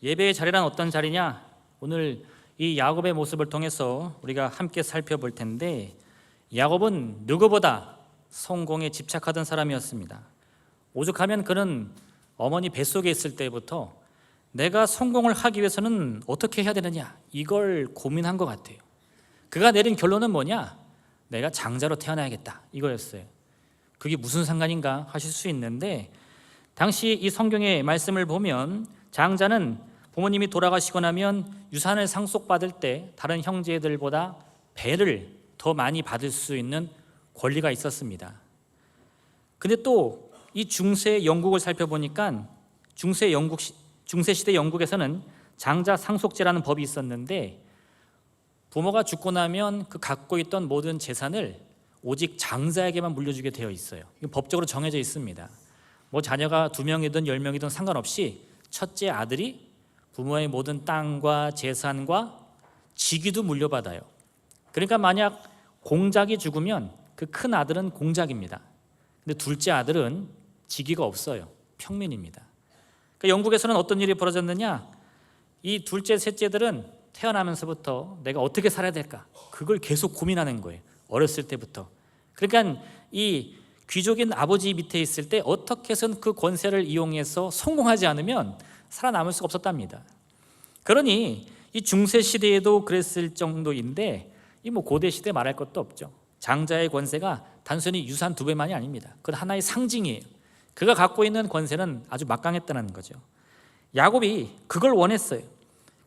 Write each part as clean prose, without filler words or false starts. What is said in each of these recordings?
예배의 자리란 어떤 자리냐? 오늘 이 야곱의 모습을 통해서 우리가 함께 살펴볼 텐데, 야곱은 누구보다 성공에 집착하던 사람이었습니다. 오죽하면 그는 어머니 뱃속에 있을 때부터 내가 성공을 하기 위해서는 어떻게 해야 되느냐, 이걸 고민한 것 같아요. 그가 내린 결론은 뭐냐? 내가 장자로 태어나야겠다, 이거였어요. 그게 무슨 상관인가 하실 수 있는데, 당시 이 성경의 말씀을 보면 장자는 부모님이 돌아가시고 나면 유산을 상속받을 때 다른 형제들보다 배를 더 많이 받을 수 있는 권리가 있었습니다. 근데 또 이 중세 영국을 살펴보니까 중세 시대 영국에서는 장자 상속제라는 법이 있었는데, 부모가 죽고 나면 그 갖고 있던 모든 재산을 오직 장자에게만 물려주게 되어 있어요. 이건 법적으로 정해져 있습니다. 뭐 자녀가 2명이든 10명이든 상관없이 첫째 아들이 부모의 모든 땅과 재산과 직위도 물려받아요. 그러니까 만약 공작이 죽으면 그 큰 아들은 공작입니다. 근데 둘째 아들은 직위가 없어요. 평민입니다. 그러니까 영국에서는 어떤 일이 벌어졌느냐? 이 둘째, 셋째들은 태어나면서부터 내가 어떻게 살아야 될까? 그걸 계속 고민하는 거예요. 어렸을 때부터. 그러니까 이 귀족인 아버지 밑에 있을 때 어떻게 해서는 그 권세를 이용해서 성공하지 않으면 살아남을 수가 없었답니다. 그러니 이 중세 시대에도 그랬을 정도인데, 이 뭐 고대 시대 말할 것도 없죠. 장자의 권세가 단순히 유산 2배만이 아닙니다. 그건 하나의 상징이에요. 그가 갖고 있는 권세는 아주 막강했다는 거죠. 야곱이 그걸 원했어요.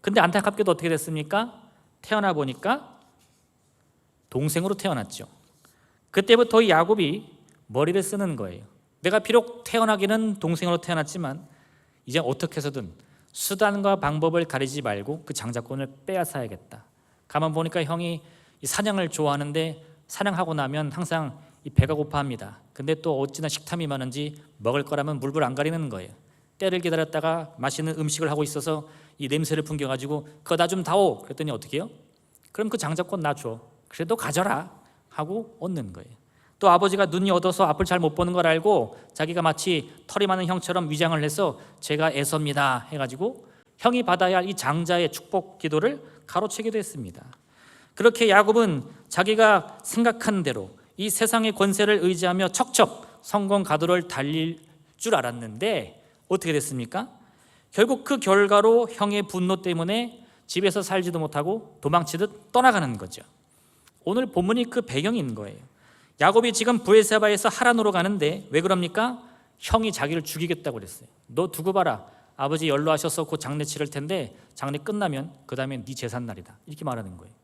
근데 안타깝게도 어떻게 됐습니까? 태어나 보니까 동생으로 태어났죠. 그때부터 이 야곱이 머리를 쓰는 거예요. 내가 비록 태어나기는 동생으로 태어났지만 이제 어떻게 해서든 수단과 방법을 가리지 말고 그 장자권을 빼앗아야겠다. 가만 보니까 형이 이 사냥을 좋아하는데 사냥하고 나면 항상 이 배가 고파합니다. 근데 또 어찌나 식탐이 많은지 먹을 거라면 물불 안 가리는 거예요. 때를 기다렸다가 맛있는 음식을 하고 있어서 이 냄새를 풍겨가지고 그거 나 좀 다오. 그랬더니 어떻게 해요? 그럼 그 장자권 나 줘. 그래도 가져라 하고 얻는 거예요. 또 아버지가 눈이 어두워서 앞을 잘 못 보는 걸 알고 자기가 마치 털이 많은 형처럼 위장을 해서 제가 애섭니다 해가지고 형이 받아야 할 이 장자의 축복 기도를 가로채기도 했습니다. 그렇게 야곱은 자기가 생각한 대로 이 세상의 권세를 의지하며 척척 성공 가도를 달릴 줄 알았는데 어떻게 됐습니까? 결국 그 결과로 형의 분노 때문에 집에서 살지도 못하고 도망치듯 떠나가는 거죠. 오늘 본문이 그 배경인 거예요. 야곱이 지금 브에세바에서 하란으로 가는데 왜 그럽니까? 형이 자기를 죽이겠다고 그랬어요. 너 두고 봐라. 아버지 연로하셔서 곧 장례 치를 텐데 장례 끝나면 그 다음에 네 재산날이다. 이렇게 말하는 거예요.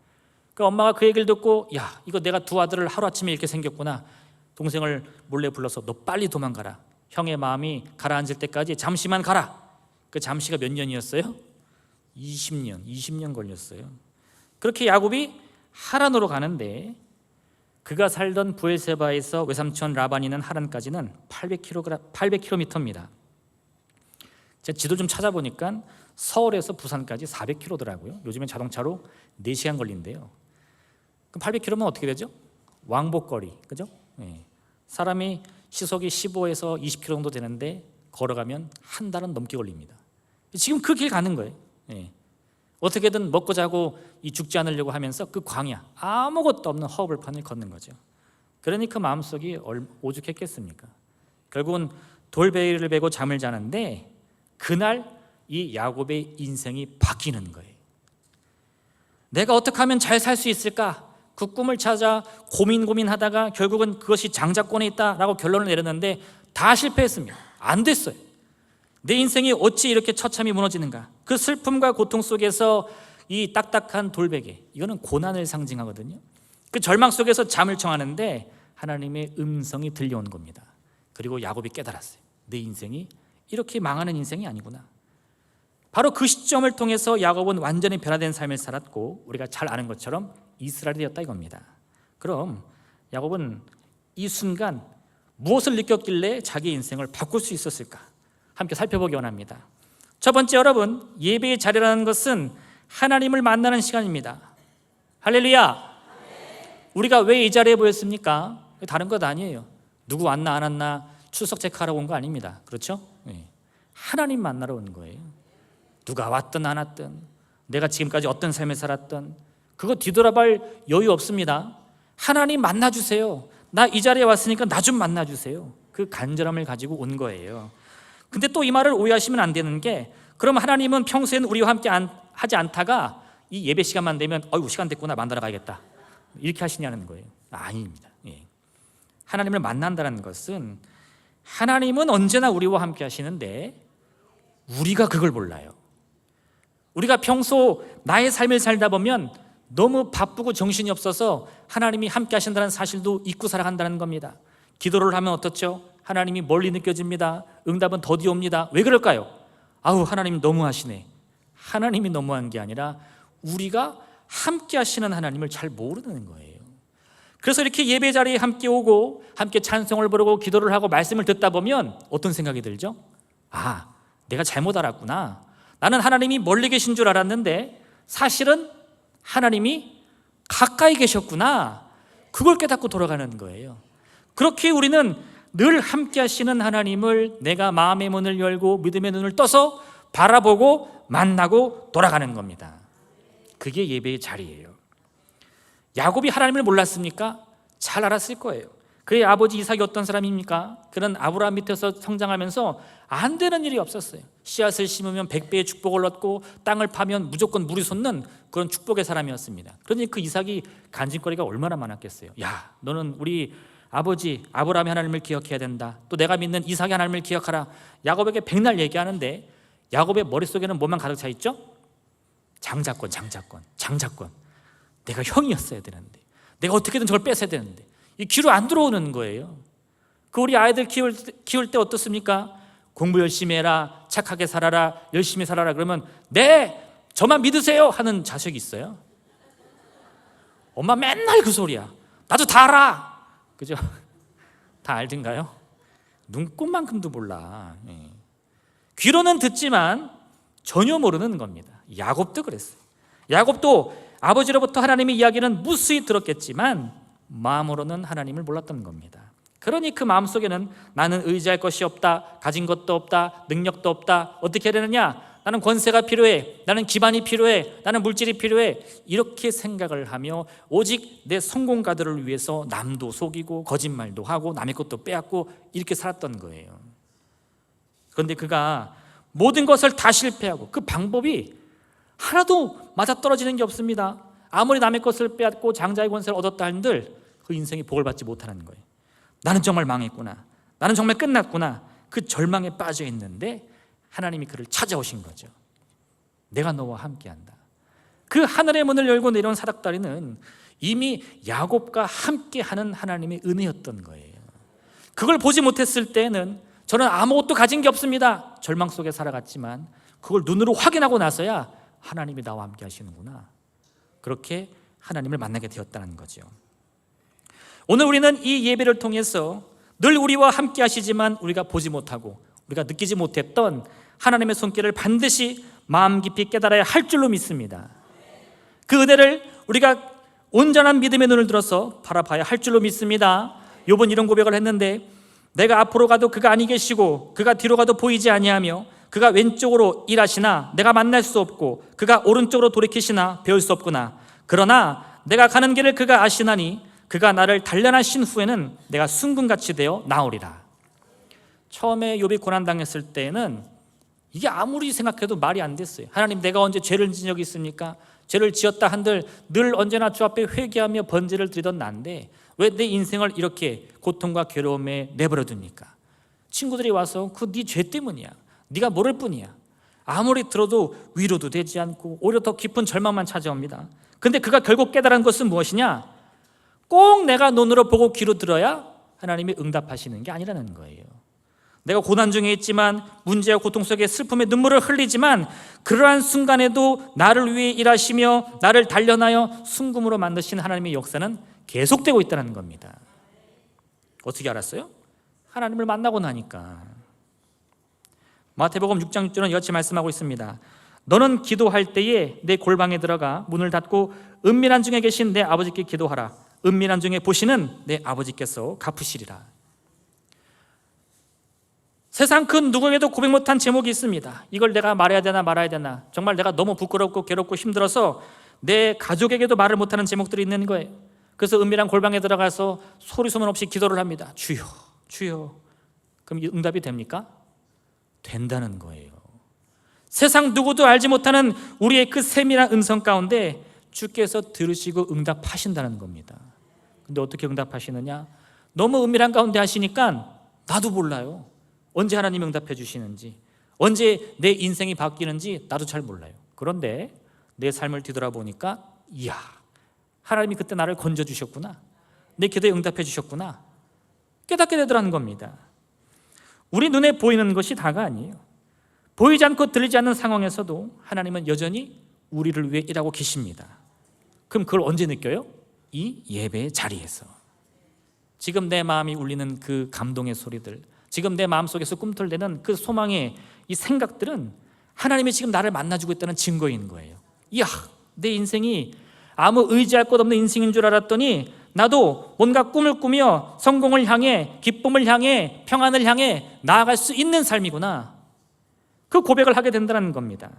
그 엄마가 그 얘기를 듣고, 야, 이거 내가 2 아들을 하루아침에 이렇게 생겼구나. 동생을 몰래 불러서 너 빨리 도망가라. 형의 마음이 가라앉을 때까지 잠시만 가라. 그 잠시가 몇 년이었어요? 20년 걸렸어요. 그렇게 야곱이 하란으로 가는데 그가 살던 브에세바에서 외삼촌 라반이 있는 하란까지는 800km입니다. 제가 지도 좀 찾아보니까 서울에서 부산까지 400km더라고요. 요즘엔 자동차로 4시간 걸린대요. 그럼 800km면 어떻게 되죠? 왕복거리, 그죠? 네. 사람이 시속이 15에서 20km 정도 되는데 걸어가면 한 달은 넘게 걸립니다. 지금 그 길 가는 거예요. 네. 어떻게든 먹고 자고 이 죽지 않으려고 하면서 그 광야, 아무것도 없는 허허벌판을 걷는 거죠. 그러니 그 마음속이 오죽했겠습니까? 결국은 돌베이를 베고 잠을 자는데 그날 이 야곱의 인생이 바뀌는 거예요. 내가 어떻게 하면 잘 살 수 있을까? 그 꿈을 찾아 고민하다가 결국은 그것이 장자권에 있다라고 결론을 내렸는데 다 실패했습니다. 안 됐어요. 내 인생이 어찌 이렇게 처참히 무너지는가? 그 슬픔과 고통 속에서 이 딱딱한 돌베개, 이거는 고난을 상징하거든요. 그 절망 속에서 잠을 청하는데 하나님의 음성이 들려온 겁니다. 그리고 야곱이 깨달았어요. 내 인생이 이렇게 망하는 인생이 아니구나. 바로 그 시점을 통해서 야곱은 완전히 변화된 삶을 살았고 우리가 잘 아는 것처럼 이스라엘이 되었다 이겁니다. 그럼 야곱은 이 순간 무엇을 느꼈길래 자기 인생을 바꿀 수 있었을까? 함께 살펴보기 원합니다. 첫 번째, 여러분, 예배의 자리라는 것은 하나님을 만나는 시간입니다. 할렐루야. 우리가 왜 이 자리에 모였습니까? 다른 것 아니에요. 누구 왔나 안 왔나 출석 체크하러 온 거 아닙니다. 그렇죠? 하나님 만나러 온 거예요. 누가 왔든 안 왔든, 내가 지금까지 어떤 삶을 살았든 그거 뒤돌아볼 여유 없습니다. 하나님 만나주세요. 나 이 자리에 왔으니까 나 좀 만나주세요. 그 간절함을 가지고 온 거예요. 근데 또 이 말을 오해하시면 안 되는 게, 그럼 하나님은 평소에는 우리와 함께 하지 않다가 이 예배 시간만 되면 어이구 시간 됐구나 만나러 가야겠다 이렇게 하시냐는 거예요. 아닙니다. 하나님을 만난다는 것은 하나님은 언제나 우리와 함께 하시는데 우리가 그걸 몰라요. 우리가 평소 나의 삶을 살다 보면 너무 바쁘고 정신이 없어서 하나님이 함께 하신다는 사실도 잊고 살아간다는 겁니다. 기도를 하면 어떻죠? 하나님이 멀리 느껴집니다. 응답은 더디 옵니다. 왜 그럴까요? 아우 하나님 너무하시네. 하나님이 너무한 게 아니라 우리가 함께 하시는 하나님을 잘 모르는 거예요. 그래서 이렇게 예배 자리에 함께 오고 함께 찬송을 부르고 기도를 하고 말씀을 듣다 보면 어떤 생각이 들죠? 아, 내가 잘못 알았구나. 나는 하나님이 멀리 계신 줄 알았는데 사실은 하나님이 가까이 계셨구나. 그걸 깨닫고 돌아가는 거예요. 그렇게 우리는 늘 함께 하시는 하나님을 내가 마음의 문을 열고 믿음의 눈을 떠서 바라보고 만나고 돌아가는 겁니다. 그게 예배의 자리예요. 야곱이 하나님을 몰랐습니까? 잘 알았을 거예요. 그의 아버지 이삭이 어떤 사람입니까? 그는 아브라함 밑에서 성장하면서 안 되는 일이 없었어요. 씨앗을 심으면 100배의 축복을 얻고 땅을 파면 무조건 물이 솟는 그런 축복의 사람이었습니다. 그러니 그 이삭이 간증거리가 얼마나 많았겠어요. 야, 너는 우리 아버지 아브라함의 하나님을 기억해야 된다. 또 내가 믿는 이삭의 하나님을 기억하라. 야곱에게 백날 얘기하는데 야곱의 머릿속에는 뭐만 가득 차 있죠? 장자권. 내가 형이었어야 되는데, 내가 어떻게든 저걸 뺏어야 되는데 이 귀로 안 들어오는 거예요. 그 우리 아이들 키울 때 어떻습니까? 공부 열심히 해라, 착하게 살아라, 열심히 살아라 그러면 네, 저만 믿으세요 하는 자식이 있어요. 엄마 맨날 그 소리야. 나도 다 알아. 그죠? 다 알든가요? 눈꼽만큼도 몰라. 귀로는 듣지만 전혀 모르는 겁니다. 야곱도 그랬어요. 야곱도 아버지로부터 하나님의 이야기는 무수히 들었겠지만 마음으로는 하나님을 몰랐던 겁니다. 그러니 그 마음속에는 나는 의지할 것이 없다, 가진 것도 없다, 능력도 없다. 어떻게 해야 되느냐? 나는 권세가 필요해, 나는 기반이 필요해, 나는 물질이 필요해, 이렇게 생각을 하며 오직 내 성공가들을 위해서 남도 속이고 거짓말도 하고 남의 것도 빼앗고 이렇게 살았던 거예요. 그런데 그가 모든 것을 다 실패하고 그 방법이 하나도 맞아떨어지는 게 없습니다. 아무리 남의 것을 빼앗고 장자의 권세를 얻었다 한들 그 인생이 복을 받지 못하는 거예요. 나는 정말 망했구나, 나는 정말 끝났구나, 그 절망에 빠져 있는데 하나님이 그를 찾아오신 거죠. 내가 너와 함께한다. 그 하늘의 문을 열고 내려온 사닥다리는 이미 야곱과 함께하는 하나님의 은혜였던 거예요. 그걸 보지 못했을 때는 저는 아무것도 가진 게 없습니다, 절망 속에 살아갔지만 그걸 눈으로 확인하고 나서야 하나님이 나와 함께 하시는구나, 그렇게 하나님을 만나게 되었다는 거죠. 오늘 우리는 이 예배를 통해서 늘 우리와 함께 하시지만 우리가 보지 못하고 우리가 느끼지 못했던 하나님의 손길을 반드시 마음 깊이 깨달아야 할 줄로 믿습니다. 그 은혜를 우리가 온전한 믿음의 눈을 들어서 바라봐야 할 줄로 믿습니다. 욥은 이런 고백을 했는데, 내가 앞으로 가도 그가 아니 계시고 그가 뒤로 가도 보이지 아니하며 그가 왼쪽으로 일하시나 내가 만날 수 없고 그가 오른쪽으로 돌이키시나 배울 수 없구나. 그러나 내가 가는 길을 그가 아시나니 그가 나를 단련하신 후에는 내가 순금같이 되어 나오리라. 처음에 욥이 고난당했을 때는 이게 아무리 생각해도 말이 안 됐어요. 하나님, 내가 언제 죄를 지은 적이 있습니까? 죄를 지었다 한들 늘 언제나 주 앞에 회개하며 번제를 드리던 난데 왜 내 인생을 이렇게 고통과 괴로움에 내버려 둡니까? 친구들이 와서 그 네 죄 때문이야, 네가 모를 뿐이야. 아무리 들어도 위로도 되지 않고 오히려 더 깊은 절망만 찾아옵니다. 근데 그가 결국 깨달은 것은 무엇이냐? 꼭 내가 눈으로 보고 귀로 들어야 하나님이 응답하시는 게 아니라는 거예요. 내가 고난 중에 있지만, 문제와 고통 속에 슬픔의 눈물을 흘리지만 그러한 순간에도 나를 위해 일하시며 나를 단련하여 순금으로 만드신 하나님의 역사는 계속되고 있다는 겁니다. 어떻게 알았어요? 하나님을 만나고 나니까. 마태복음 6장 6절은 이같이 말씀하고 있습니다. 너는 기도할 때에 내 골방에 들어가 문을 닫고 은밀한 중에 계신 내 아버지께 기도하라. 은밀한 중에 보시는 내 아버지께서 갚으시리라. 세상 그 누구에게도 고백 못한 제목이 있습니다. 이걸 내가 말해야 되나 말아야 되나, 정말 내가 너무 부끄럽고 괴롭고 힘들어서 내 가족에게도 말을 못하는 제목들이 있는 거예요. 그래서 은밀한 골방에 들어가서 소리 소문 없이 기도를 합니다. 주여, 주여. 그럼 응답이 됩니까? 된다는 거예요. 세상 누구도 알지 못하는 우리의 그 세밀한 음성 가운데 주께서 들으시고 응답하신다는 겁니다. 근데 어떻게 응답하시느냐? 너무 은밀한 가운데 하시니까 나도 몰라요. 언제 하나님이 응답해 주시는지, 언제 내 인생이 바뀌는지 나도 잘 몰라요. 그런데 내 삶을 뒤돌아보니까 이야, 하나님이 그때 나를 건져주셨구나, 내 기도에 응답해 주셨구나 깨닫게 되더라는 겁니다. 우리 눈에 보이는 것이 다가 아니에요. 보이지 않고 들리지 않는 상황에서도 하나님은 여전히 우리를 위해 일하고 계십니다. 그럼 그걸 언제 느껴요? 이 예배의 자리에서. 지금 내 마음이 울리는 그 감동의 소리들, 지금 내 마음속에서 꿈틀대는 그 소망의 이 생각들은 하나님이 지금 나를 만나주고 있다는 증거인 거예요. 이야, 내 인생이 아무 의지할 것 없는 인생인 줄 알았더니 나도 뭔가 꿈을 꾸며 성공을 향해, 기쁨을 향해, 평안을 향해 나아갈 수 있는 삶이구나, 그 고백을 하게 된다는 겁니다.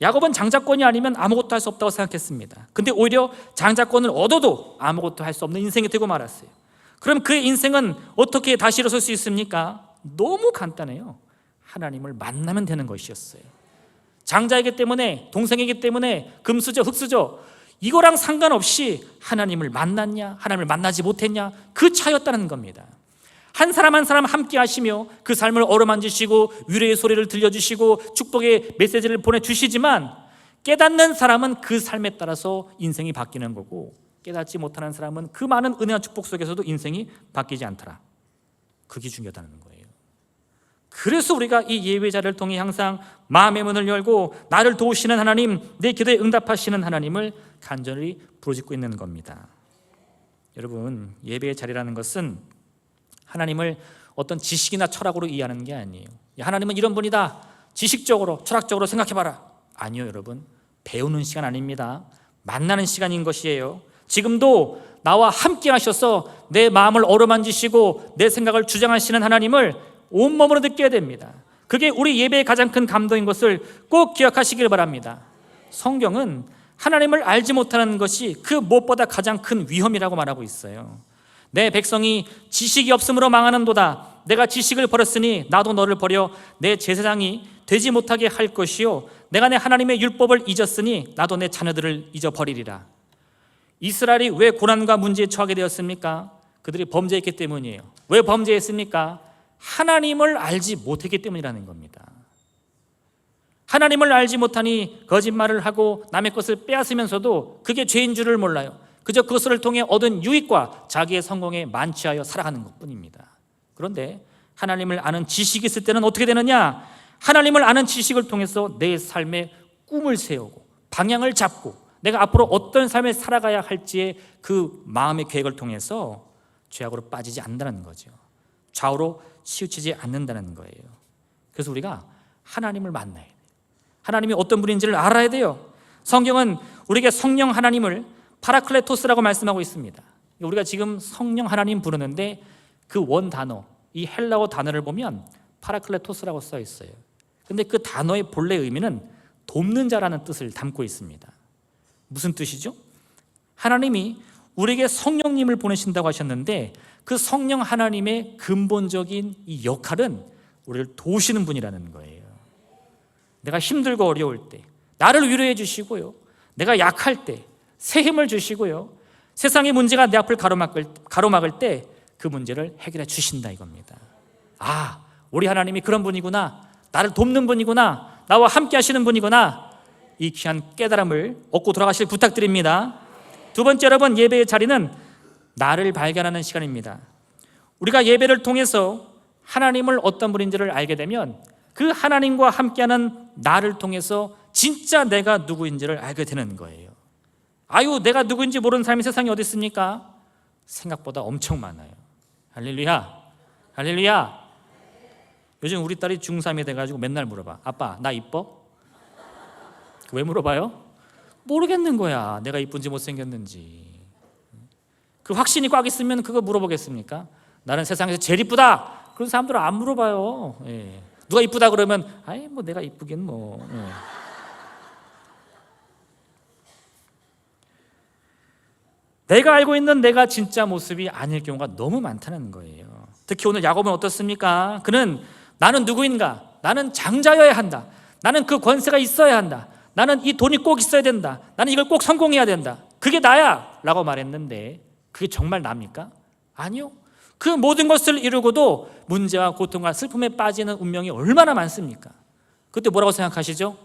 야곱은 장자권이 아니면 아무것도 할 수 없다고 생각했습니다. 근데 오히려 장자권을 얻어도 아무것도 할 수 없는 인생이 되고 말았어요. 그럼 그의 인생은 어떻게 다시 일어설 수 있습니까? 너무 간단해요. 하나님을 만나면 되는 것이었어요. 장자이기 때문에, 동생이기 때문에, 금수저 흙수저 이거랑 상관없이 하나님을 만났냐, 하나님을 만나지 못했냐, 그 차이였다는 겁니다. 한 사람 한 사람 함께 하시며 그 삶을 어루만지시고 위로의 소리를 들려주시고 축복의 메시지를 보내주시지만, 깨닫는 사람은 그 삶에 따라서 인생이 바뀌는 거고, 깨닫지 못하는 사람은 그 많은 은혜와 축복 속에서도 인생이 바뀌지 않더라. 그게 중요하다는 거예요. 그래서 우리가 이 예배 자리를 통해 항상 마음의 문을 열고 나를 도우시는 하나님, 내 기도에 응답하시는 하나님을 간절히 부르짖고 있는 겁니다. 여러분, 예배의 자리라는 것은 하나님을 어떤 지식이나 철학으로 이해하는 게 아니에요. 하나님은 이런 분이다, 지식적으로 철학적으로 생각해봐라. 아니요, 여러분, 배우는 시간 아닙니다. 만나는 시간인 것이에요. 지금도 나와 함께 하셔서 내 마음을 어루만지시고 내 생각을 주장하시는 하나님을 온몸으로 느껴야 됩니다. 그게 우리 예배의 가장 큰 감동인 것을 꼭 기억하시길 바랍니다. 성경은 하나님을 알지 못하는 것이 그 무엇보다 가장 큰 위험이라고 말하고 있어요. 내 백성이 지식이 없으므로 망하는도다. 내가 지식을 버렸으니 나도 너를 버려 내 제사장이 되지 못하게 할 것이요, 내가 내 하나님의 율법을 잊었으니 나도 내 자녀들을 잊어버리리라. 이스라엘이 왜 고난과 문제에 처하게 되었습니까? 그들이 범죄했기 때문이에요. 왜 범죄했습니까? 하나님을 알지 못했기 때문이라는 겁니다. 하나님을 알지 못하니 거짓말을 하고 남의 것을 빼앗으면서도 그게 죄인 줄을 몰라요. 그저 그것을 통해 얻은 유익과 자기의 성공에 만취하여 살아가는 것뿐입니다. 그런데 하나님을 아는 지식이 있을 때는 어떻게 되느냐? 하나님을 아는 지식을 통해서 내 삶의 꿈을 세우고 방향을 잡고 내가 앞으로 어떤 삶을 살아가야 할지의 그 마음의 계획을 통해서 죄악으로 빠지지 않는다는 거죠. 좌우로 치우치지 않는다는 거예요. 그래서 우리가 하나님을 만나야 돼요. 하나님이 어떤 분인지를 알아야 돼요. 성경은 우리에게 성령 하나님을 파라클레토스라고 말씀하고 있습니다. 우리가 지금 성령 하나님 부르는데 그 원 단어, 이 헬라어 단어를 보면 파라클레토스라고 써 있어요. 근데 그 단어의 본래 의미는 돕는 자라는 뜻을 담고 있습니다. 무슨 뜻이죠? 하나님이 우리에게 성령님을 보내신다고 하셨는데 그 성령 하나님의 근본적인 이 역할은 우리를 도우시는 분이라는 거예요. 내가 힘들고 어려울 때 나를 위로해 주시고요, 내가 약할 때 새 힘을 주시고요, 세상의 문제가 내 앞을 가로막을 때 그 문제를 해결해 주신다 이겁니다. 아, 우리 하나님이 그런 분이구나, 나를 돕는 분이구나, 나와 함께 하시는 분이구나, 이 귀한 깨달음을 얻고 돌아가실 부탁드립니다. 두 번째, 여러분, 예배의 자리는 나를 발견하는 시간입니다. 우리가 예배를 통해서 하나님을 어떤 분인지를 알게 되면 그 하나님과 함께하는 나를 통해서 진짜 내가 누구인지를 알게 되는 거예요. 아유, 내가 누구인지 모르는 사람이 세상에 어디 있습니까? 생각보다 엄청 많아요. 할렐루야, 할렐루야. 요즘 우리 딸이 중3이 돼가지고 맨날 물어봐. 아빠, 나 이뻐? 왜 물어봐요? 모르겠는 거야, 내가 이쁜지 못생겼는지. 그 확신이 꽉 있으면 그거 물어보겠습니까? 나는 세상에서 제일 이쁘다, 그런 사람들은 안 물어봐요. 예. 누가 이쁘다 그러면 아이 뭐 내가 이쁘긴 뭐. 예. 내가 알고 있는 내가 진짜 모습이 아닐 경우가 너무 많다는 거예요. 특히 오늘 야곱은 어떻습니까? 그는 나는 누구인가? 나는 장자여야 한다. 나는 그 권세가 있어야 한다. 나는 이 돈이 꼭 있어야 된다. 나는 이걸 꼭 성공해야 된다. 그게 나야 라고 말했는데 그게 정말 납니까? 아니요. 그 모든 것을 이루고도 문제와 고통과 슬픔에 빠지는 운명이 얼마나 많습니까? 그때 뭐라고 생각하시죠?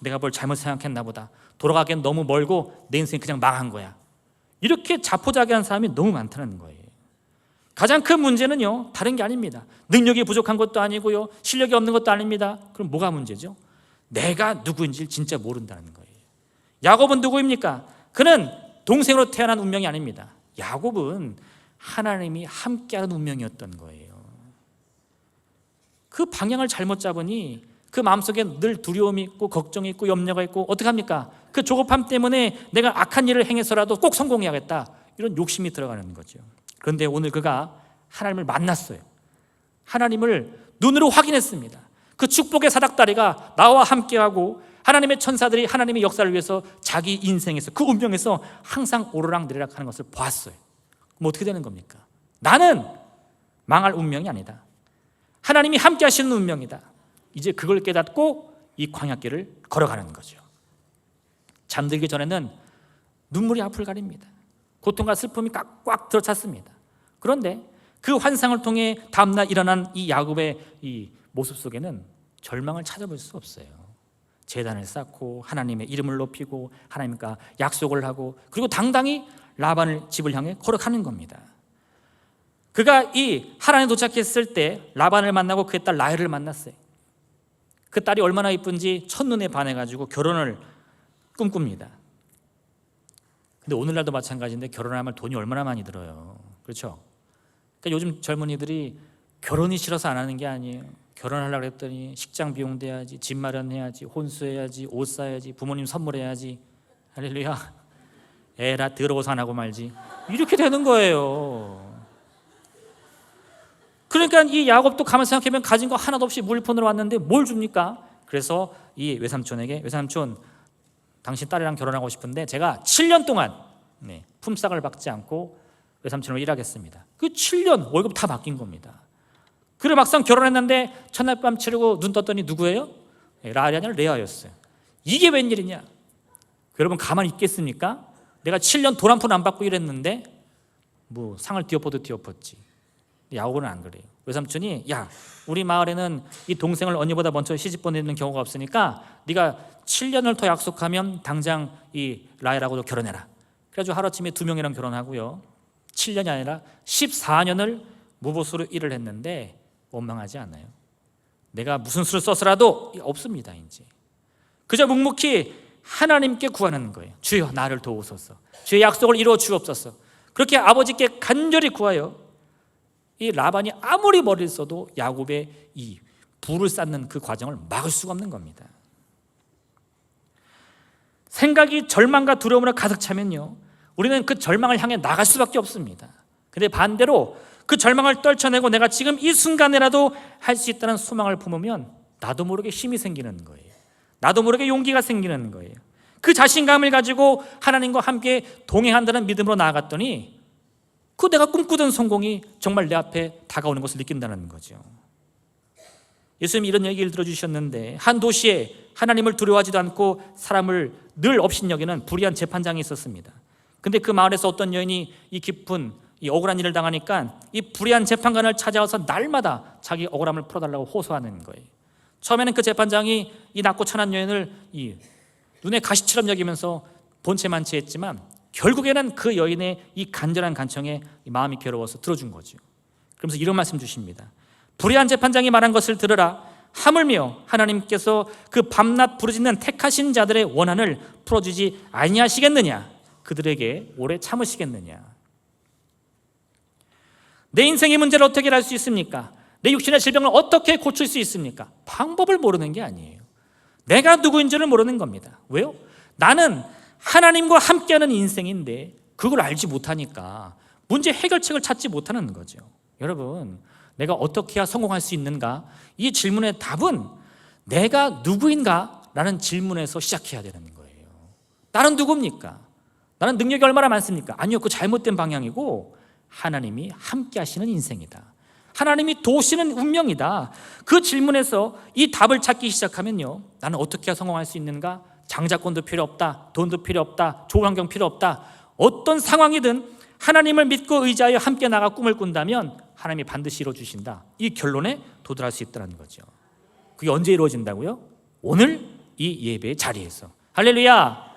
내가 뭘 잘못 생각했나 보다. 돌아가기엔 너무 멀고 내 인생이 그냥 망한 거야. 이렇게 자포자기한 사람이 너무 많다는 거예요. 가장 큰 문제는요, 다른 게 아닙니다. 능력이 부족한 것도 아니고요, 실력이 없는 것도 아닙니다. 그럼 뭐가 문제죠? 내가 누구인지 진짜 모른다는 거예요. 야곱은 누구입니까? 그는 동생으로 태어난 운명이 아닙니다. 야곱은 하나님이 함께하는 운명이었던 거예요. 그 방향을 잘못 잡으니 그 마음속에 늘 두려움이 있고 걱정이 있고 염려가 있고 어떻게 합니까? 그 조급함 때문에 내가 악한 일을 행해서라도 꼭 성공해야겠다, 이런 욕심이 들어가는 거죠. 그런데 오늘 그가 하나님을 만났어요. 하나님을 눈으로 확인했습니다. 그 축복의 사닥다리가 나와 함께하고 하나님의 천사들이 하나님의 역사를 위해서 자기 인생에서 그 운명에서 항상 오르락내리락 하는 것을 보았어요. 그럼 어떻게 되는 겁니까? 나는 망할 운명이 아니다. 하나님이 함께 하시는 운명이다. 이제 그걸 깨닫고 이 광야길을 걸어가는 거죠. 잠들기 전에는 눈물이 앞을 가립니다. 고통과 슬픔이 꽉 들어찼습니다. 그런데 그 환상을 통해 다음날 일어난 이 야곱의 이 모습 속에는 절망을 찾아볼 수 없어요. 제단을 쌓고 하나님의 이름을 높이고 하나님과 약속을 하고 그리고 당당히 라반의 집을 향해 걸어가는 겁니다. 그가 이 하란에 도착했을 때 라반을 만나고 그의 딸 라헬을 만났어요. 그 딸이 얼마나 이쁜지 첫눈에 반해가지고 결혼을 꿈꿉니다. 근데 오늘날도 마찬가지인데 결혼하면 돈이 얼마나 많이 들어요. 그렇죠? 그러니까 요즘 젊은이들이 결혼이 싫어서 안 하는 게 아니에요. 결혼하려고 했더니 식장 비용 대야지, 집 마련해야지, 혼수해야지, 옷 사야지, 부모님 선물해야지. 할렐루야. 에라 더러워서 안 하고 말지. 이렇게 되는 거예요. 그러니까 이 야곱도 가만 생각해보면 가진 거 하나도 없이 물폰으로 왔는데 뭘 줍니까? 그래서 이 외삼촌에게, 외삼촌 당신 딸이랑 결혼하고 싶은데 제가 7년 동안 품삯을 받지 않고 외삼촌으로 일하겠습니다. 그 7년 월급 다 맡긴 겁니다. 그래 막상 결혼했는데 첫날 밤 치르고 눈 떴더니 누구예요? 라헬이 아니라 레아였어요. 이게 웬일이냐? 여러분 가만히 있겠습니까? 내가 7년 돈 한 푼 안 받고 일했는데 뭐 상을 뒤엎어도 뒤엎었지. 야곱은 안 그래요. 외삼촌이 야, 우리 마을에는 이 동생을 언니보다 먼저 시집 보내는 경우가 없으니까 네가 7년을 더 약속하면 당장 이 라헬하고도 결혼해라. 그래가지고 하루아침에 2명이랑 결혼하고요, 7년이 아니라 14년을 무보수로 일을 했는데 원망하지 않아요. 내가 무슨 수를 써서라도 없습니다. 이제 그저 묵묵히 하나님께 구하는 거예요. 주여 나를 도우소서, 주의 약속을 이루어 주옵소서. 그렇게 아버지께 간절히 구하여 이 라반이 아무리 머리를 써도 야곱의 이 부를 쌓는 그 과정을 막을 수가 없는 겁니다. 생각이 절망과 두려움으로 가득 차면요, 우리는 그 절망을 향해 나갈 수밖에 없습니다. 근데 반대로 그 절망을 떨쳐내고 내가 지금 이 순간에라도 할 수 있다는 소망을 품으면 나도 모르게 힘이 생기는 거예요. 나도 모르게 용기가 생기는 거예요. 그 자신감을 가지고 하나님과 함께 동행한다는 믿음으로 나아갔더니 그 내가 꿈꾸던 성공이 정말 내 앞에 다가오는 것을 느낀다는 거죠. 예수님이 이런 얘기를 들어주셨는데 한 도시에 하나님을 두려워하지도 않고 사람을 늘 업신여기는 불의한 재판장이 있었습니다. 근데 그 마을에서 어떤 여인이 이 깊은 이 억울한 일을 당하니까 이 불의한 재판관을 찾아와서 날마다 자기 억울함을 풀어달라고 호소하는 거예요. 처음에는 그 재판장이 이 낮고 천한 여인을 이 눈에 가시처럼 여기면서 본체만치 했지만 결국에는 그 여인의 이 간절한 간청에 마음이 괴로워서 들어준 거죠. 그러면서 이런 말씀 주십니다. 불의한 재판장이 말한 것을 들으라. 하물며 하나님께서 그 밤낮 부르짖는 택하신 자들의 원한을 풀어주지 아니하시겠느냐? 그들에게 오래 참으시겠느냐? 내 인생의 문제를 어떻게 할 수 있습니까? 내 육신의 질병을 어떻게 고칠 수 있습니까? 방법을 모르는 게 아니에요. 내가 누구인지를 모르는 겁니다. 왜요? 나는 하나님과 함께하는 인생인데 그걸 알지 못하니까 문제 해결책을 찾지 못하는 거죠. 여러분, 내가 어떻게 해야 성공할 수 있는가? 이 질문의 답은 내가 누구인가? 라는 질문에서 시작해야 되는 거예요. 나는 누굽니까? 나는 능력이 얼마나 많습니까? 아니요, 그 잘못된 방향이고 하나님이 함께 하시는 인생이다. 하나님이 도우시는 운명이다. 그 질문에서 이 답을 찾기 시작하면요, 나는 어떻게 해야 성공할 수 있는가? 장자권도 필요 없다, 돈도 필요 없다, 좋은 환경 필요 없다. 어떤 상황이든 하나님을 믿고 의지하여 함께 나가 꿈을 꾼다면 하나님이 반드시 이루어주신다. 이 결론에 도달할 수 있다는 거죠. 그게 언제 이루어진다고요? 오늘 이 예배의 자리에서. 할렐루야.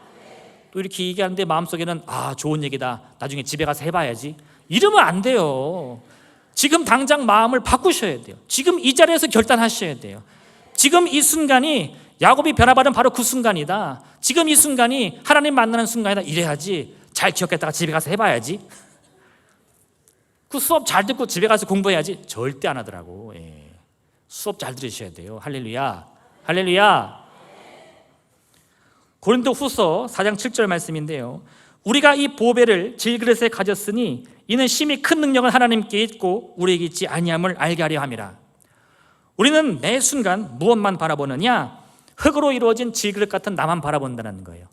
또 이렇게 얘기하는데 마음속에는 좋은 얘기다, 나중에 집에 가서 해봐야지, 이러면 안 돼요. 지금 당장 마음을 바꾸셔야 돼요. 지금 이 자리에서 결단하셔야 돼요. 지금 이 순간이 야곱이 변화받은 바로 그 순간이다. 지금 이 순간이 하나님 만나는 순간이다. 이래야지. 잘 기억했다가 집에 가서 해봐야지. 그 수업 잘 듣고 집에 가서 공부해야지. 절대 안 하더라고. 수업 잘 들으셔야 돼요. 할렐루야. 할렐루야. 고린도후서 4장 7절 말씀인데요, 우리가 이 보배를 질그릇에 가졌으니 이는 심히 큰 능력은 하나님께 있고 우리에게 있지 아니함을 알게 하려 함이라. 우리는 매 순간 무엇만 바라보느냐? 흙으로 이루어진 질그릇 같은 나만 바라본다는 거예요.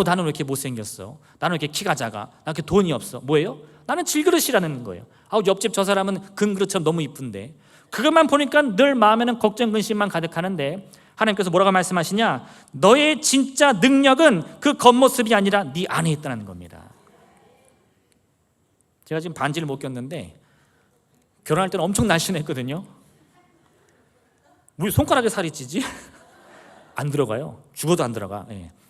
나는 왜 이렇게 못생겼어? 나는 왜 이렇게 키가 작아? 나 이렇게 돈이 없어. 뭐예요? 나는 질그릇이라는 거예요. 옆집 저 사람은 금그릇처럼 너무 이쁜데. 그것만 보니까 늘 마음에는 걱정 근심만 가득하는데 하나님께서 뭐라고 말씀하시냐? 너의 진짜 능력은 그 겉모습이 아니라 네 안에 있다는 겁니다. 제가 지금 반지를 못 꼈는데 결혼할 때는 엄청 날씬했거든요. 왜 손가락에 살이 찌지? 안 들어가요. 죽어도 안 들어가.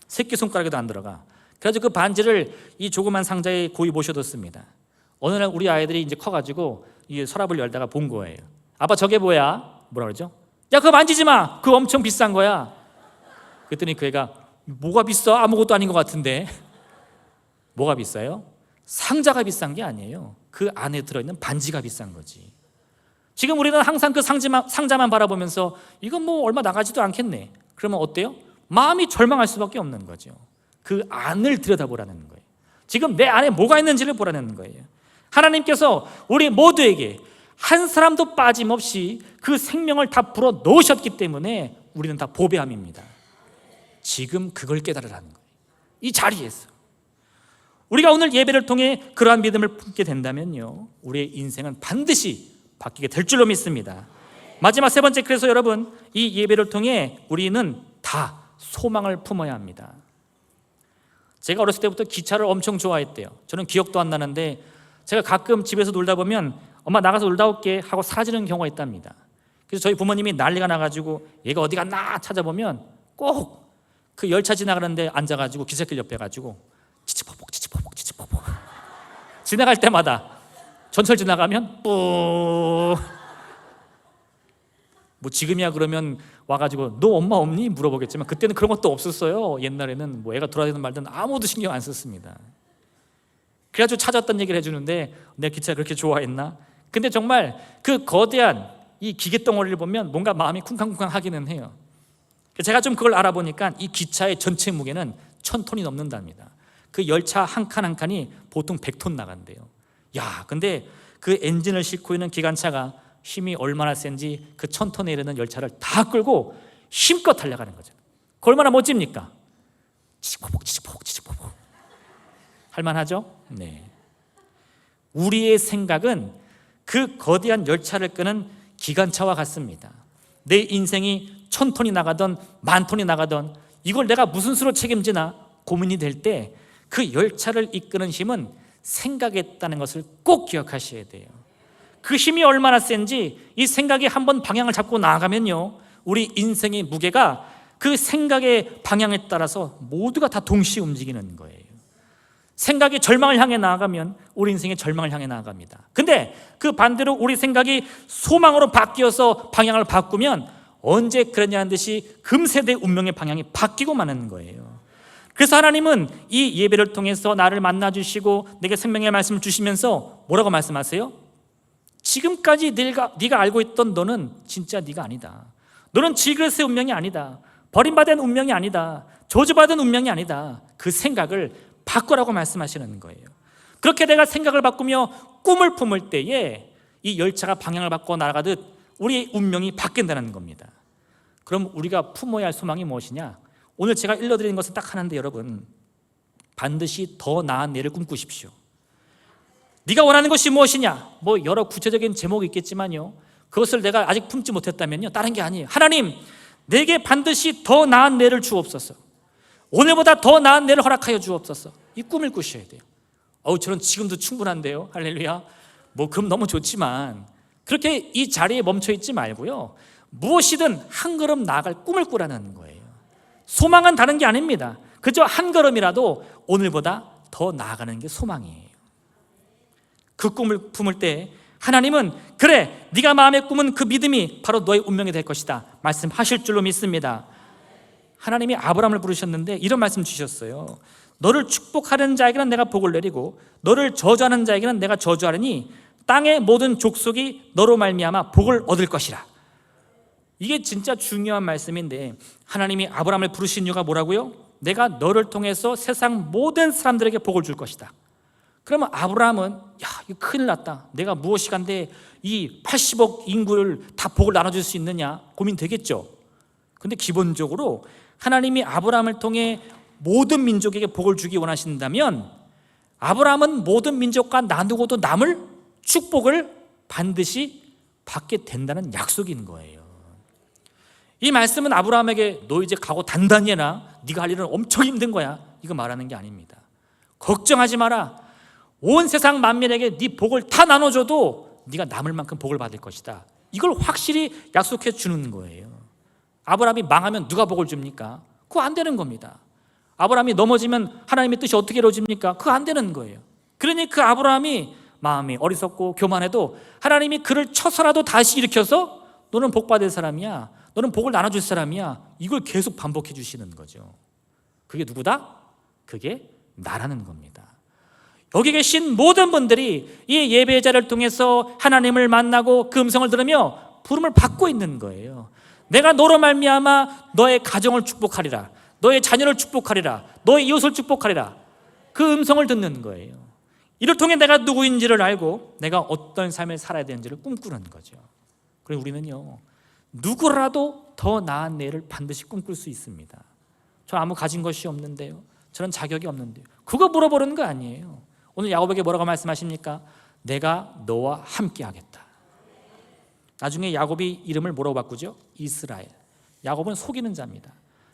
새끼손가락에도 안 들어가. 그래서 그 반지를 이 조그만 상자에 고이 모셔뒀습니다. 어느 날 우리 아이들이 이제 커가지고 이 서랍을 열다가 본 거예요. 아빠 저게 뭐야? 뭐라 그러죠? 야, 그거 만지지 마. 그거 엄청 비싼 거야. 그랬더니 그 애가 뭐가 비싸? 아무것도 아닌 것 같은데. 뭐가 비싸요? 상자가 비싼 게 아니에요. 그 안에 들어있는 반지가 비싼 거지. 지금 우리는 항상 그 상자만 바라보면서 이건 뭐 얼마 나가지도 않겠네. 그러면 어때요? 마음이 절망할 수밖에 없는 거죠. 그 안을 들여다보라는 거예요. 지금 내 안에 뭐가 있는지를 보라는 거예요. 하나님께서 우리 모두에게 한 사람도 빠짐없이 그 생명을 다 불어 넣으셨기 때문에 우리는 다 보배함입니다. 지금 그걸 깨달으라는 거예요. 이 자리에서 우리가 오늘 예배를 통해 그러한 믿음을 품게 된다면요, 우리의 인생은 반드시 바뀌게 될 줄로 믿습니다. 마지막 세 번째, 그래서 여러분, 이 예배를 통해 우리는 다 소망을 품어야 합니다. 제가 어렸을 때부터 기차를 엄청 좋아했대요. 저는 기억도 안 나는데 제가 가끔 집에서 놀다 보면 엄마 나가서 놀다 올게 하고 사라지는 경우가 있답니다. 그래서 저희 부모님이 난리가 나가지고 얘가 어디 갔나 찾아보면 꼭 그 열차 지나가는데 앉아가지고 기찻길 옆에 가지고 치치포복 치치포복 치치포복 지나갈 때마다 전철 지나가면 뿌 뭐 지금이야 그러면 와가지고 너 엄마 없니? 물어보겠지만 그때는 그런 것도 없었어요. 옛날에는 뭐 애가 돌아다니든 말든 아무도 신경 안 썼습니다. 그래가지고 찾았던 얘기를 해주는데 내가 기차를 그렇게 좋아했나? 근데 정말 그 거대한 이 기계 덩어리를 보면 뭔가 마음이 쿵쾅쿵쾅 하기는 해요. 제가 좀 그걸 알아보니까 이 기차의 전체 무게는 1000톤이 넘는답니다. 그 열차 한 칸 한 칸이 보통 100톤 나간대요. 야, 근데 그 엔진을 싣고 있는 기관차가 힘이 얼마나 센지 그 1000톤에 이르는 열차를 다 끌고 힘껏 달려가는 거죠. 그 얼마나 멋집니까? 치치포복 치치포복 치치포복. 할만하죠? 네. 우리의 생각은 그 거대한 열차를 끄는 기관차와 같습니다. 내 인생이 1000톤이 나가던 10,000톤이 나가던 이걸 내가 무슨 수로 책임지나 고민이 될 때 그 열차를 이끄는 힘은 생각에 있다는 것을 꼭 기억하셔야 돼요. 그 힘이 얼마나 센지 이 생각이 한번 방향을 잡고 나아가면요, 우리 인생의 무게가 그 생각의 방향에 따라서 모두가 다 동시에 움직이는 거예요. 생각이 절망을 향해 나아가면 우리 인생의 절망을 향해 나아갑니다. 근데 그 반대로 우리 생각이 소망으로 바뀌어서 방향을 바꾸면 언제 그러냐는 듯이 금세대 운명의 방향이 바뀌고 마는 거예요. 그래서 하나님은 이 예배를 통해서 나를 만나주시고 내게 생명의 말씀을 주시면서 뭐라고 말씀하세요? 지금까지 네가 알고 있던 너는 진짜 네가 아니다. 너는 질그릇의 운명이 아니다. 버림받은 운명이 아니다. 저주받은 운명이 아니다. 그 생각을 바꾸라고 말씀하시는 거예요. 그렇게 내가 생각을 바꾸며 꿈을 품을 때에 이 열차가 방향을 바꿔 날아가듯 우리의 운명이 바뀐다는 겁니다. 그럼 우리가 품어야 할 소망이 무엇이냐? 오늘 제가 일러드리는 것은 딱 하나인데, 여러분, 반드시 더 나은 내일을 꿈꾸십시오. 네가 원하는 것이 무엇이냐? 뭐 여러 구체적인 제목이 있겠지만요, 그것을 내가 아직 품지 못했다면요, 다른 게 아니에요. 하나님, 내게 반드시 더 나은 내일을 주옵소서. 오늘보다 더 나은 내일을 허락하여 주옵소서. 이 꿈을 꾸셔야 돼요. 저는 지금도 충분한데요. 할렐루야. 뭐 그럼 너무 좋지만 그렇게 이 자리에 멈춰 있지 말고요, 무엇이든 한 걸음 나아갈 꿈을 꾸라는 거예요. 소망은 다른 게 아닙니다. 그저 한 걸음이라도 오늘보다 더 나아가는 게 소망이에요. 그 꿈을 품을 때 하나님은 그래, 네가 마음에 꿈은 그 믿음이 바로 너의 운명이 될 것이다 말씀하실 줄로 믿습니다. 하나님이 아브라함을 부르셨는데 이런 말씀 주셨어요. 너를 축복하는 자에게는 내가 복을 내리고 너를 저주하는 자에게는 내가 저주하리니 땅의 모든 족속이 너로 말미암아 복을 얻을 것이라. 이게 진짜 중요한 말씀인데, 하나님이 아브라함을 부르신 이유가 뭐라고요? 내가 너를 통해서 세상 모든 사람들에게 복을 줄 것이다. 그러면 아브라함은 이거 큰일 났다, 내가 무엇이 간데 이 80억 인구를 다 복을 나눠줄 수 있느냐 고민되겠죠. 근데 기본적으로 하나님이 아브라함을 통해 모든 민족에게 복을 주기 원하신다면 아브라함은 모든 민족과 나누고도 남을 축복을 반드시 받게 된다는 약속인 거예요. 이 말씀은 아브라함에게 너 이제 각오 단단히 해라, 네가 할 일은 엄청 힘든 거야, 이거 말하는 게 아닙니다. 걱정하지 마라, 온 세상 만민에게 네 복을 다 나눠줘도 네가 남을 만큼 복을 받을 것이다, 이걸 확실히 약속해 주는 거예요. 아브라함이 망하면 누가 복을 줍니까? 그거 안 되는 겁니다. 아브라함이 넘어지면 하나님의 뜻이 어떻게 이루어집니까? 그거 안 되는 거예요. 그러니 그 아브라함이 마음이 어리석고 교만해도 하나님이 그를 쳐서라도 다시 일으켜서 너는 복 받을 사람이야, 너는 복을 나눠줄 사람이야, 이걸 계속 반복해 주시는 거죠. 그게 누구다? 그게 나라는 겁니다. 여기 계신 모든 분들이 이 예배의 자리를 통해서 하나님을 만나고 그 음성을 들으며 부름을 받고 있는 거예요. 내가 너로 말미암아 너의 가정을 축복하리라, 너의 자녀를 축복하리라, 너의 이웃을 축복하리라, 그 음성을 듣는 거예요. 이를 통해 내가 누구인지를 알고 내가 어떤 삶을 살아야 되는지를 꿈꾸는 거죠. 그리고 우리는요, 누구라도 더 나은 내일을 반드시 꿈꿀 수 있습니다. 저 아무 가진 것이 없는데요, 저는 자격이 없는데요, 그거 물어보는 거 아니에요. 오늘 야곱에게 뭐라고 말씀하십니까? 내가 너와 함께 하겠다. 나중에 야곱이 이름을 뭐라고 바꾸죠? 이스라엘. 야곱은 속이는 자입니다.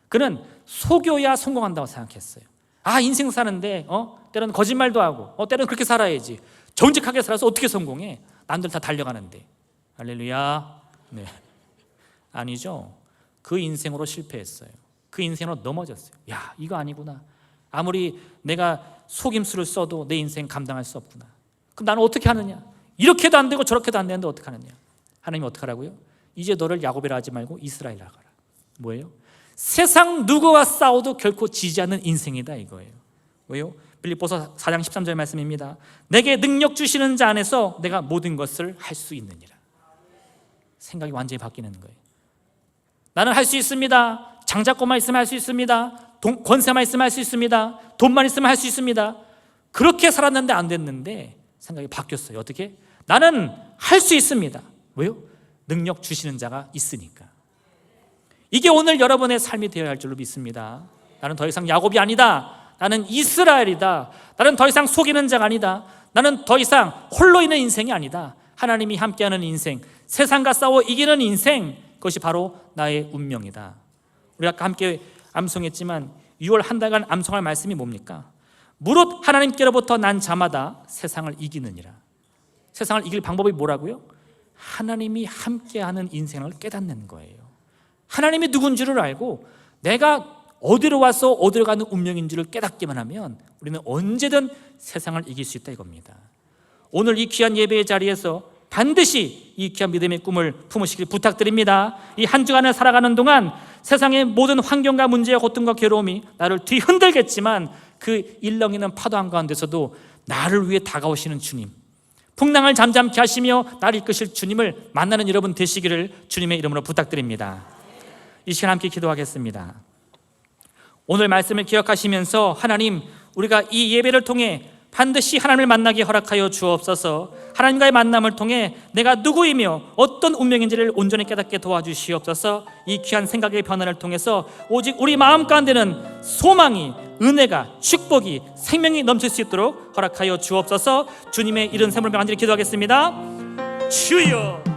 그는 속여야 성공한다고 생각했어요. 인생 사는데 때로는 거짓말도 하고 때로는 그렇게 살아야지, 정직하게 살아서 어떻게 성공해? 남들 다 달려가는데. 할렐루야. 네. 아니죠. 그 인생으로 실패했어요. 그 인생으로 넘어졌어요. 이거 아니구나, 아무리 내가 속임수를 써도 내 인생 감당할 수 없구나. 그럼 나는 어떻게 하느냐? 이렇게도 안 되고 저렇게도 안 되는데 어떻게 하느냐? 하나님이 어떻게 하라고요? 이제 너를 야곱이라 하지 말고 이스라엘이라 하라. 뭐예요? 세상 누구와 싸워도 결코 지지 않는 인생이다, 이거예요. 왜요? 빌립보서 4장 13절 말씀입니다. 내게 능력 주시는 자 안에서 내가 모든 것을 할 수 있느니라. 생각이 완전히 바뀌는 거예요. 나는 할 수 있습니다. 장자권만 있으면 할 수 있습니다. 권세만 있으면 할 수 있습니다. 돈만 있으면 할 수 있습니다. 그렇게 살았는데 안 됐는데 생각이 바뀌었어요. 어떻게? 나는 할 수 있습니다. 왜요? 능력 주시는 자가 있으니까. 이게 오늘 여러분의 삶이 되어야 할 줄로 믿습니다. 나는 더 이상 야곱이 아니다, 나는 이스라엘이다. 나는 더 이상 속이는 자가 아니다. 나는 더 이상 홀로 있는 인생이 아니다. 하나님이 함께하는 인생, 세상과 싸워 이기는 인생, 그것이 바로 나의 운명이다. 우리 아까 함께 암송했지만 6월 한 달간 암송할 말씀이 뭡니까? 무릇 하나님께로부터 난 자마다 세상을 이기느니라. 세상을 이길 방법이 뭐라고요? 하나님이 함께하는 인생을 깨닫는 거예요. 하나님이 누군지를 알고 내가 어디로 와서 어디로 가는 운명인지를 깨닫기만 하면 우리는 언제든 세상을 이길 수 있다, 이겁니다. 오늘 이 귀한 예배의 자리에서 반드시 이 귀한 믿음의 꿈을 품으시길 부탁드립니다. 이 한 주간을 살아가는 동안 세상의 모든 환경과 문제와 고통과 괴로움이 나를 뒤흔들겠지만 그 일렁이는 파도 한가운데서도 나를 위해 다가오시는 주님, 풍랑을 잠잠케 하시며 나를 이끄실 주님을 만나는 여러분 되시기를 주님의 이름으로 부탁드립니다. 이 시간 함께 기도하겠습니다. 오늘 말씀을 기억하시면서 하나님, 우리가 이 예배를 통해 반드시 하나님을 만나게 허락하여 주옵소서. 하나님과의 만남을 통해 내가 누구이며 어떤 운명인지를 온전히 깨닫게 도와주시옵소서. 이 귀한 생각의 변화를 통해서 오직 우리 마음 가운데는 소망이, 은혜가, 축복이, 생명이 넘칠 수 있도록 허락하여 주옵소서. 주님의 이른 생명을 간절히 기도하겠습니다. 주여.